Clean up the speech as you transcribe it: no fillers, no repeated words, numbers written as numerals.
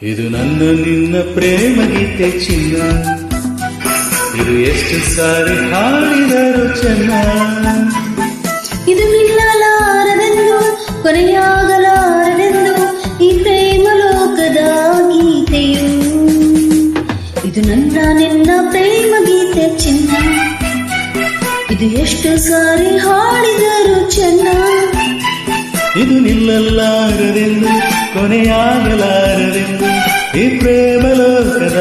ಇದು ನನ್ನ ನಿನ್ನ ಪ್ರೇಮ ಗೀತೆ ಚಿನ್ನ, ಇದು ಎಷ್ಟು ಸಾರಿ ಹಾಡಿದರು ಚೆನ್ನ. ಇದು ನಿಲ್ಲಲಾರದೆಂದು ಕೊನೆಯಾಗಲಾರದೆಂದು ಈ ಪ್ರೇಮ ಲೋಕದ ಗೀತೆಯು. ಇದು ನನ್ನ ನಿನ್ನ ಪ್ರೇಮ ಗೀತೆ ಚಿನ್ನ, ಇದು ಎಷ್ಟು ಸಾರಿ ಹಾಡಿದರು ಚೆನ್ನ. ಇದು ನಿಲ್ಲಲಾರದೆಂದು ಕೊನೆಯಾಗಲಾರದೆಂದು ಈ ಪ್ರೇಮ ಲೋಕದ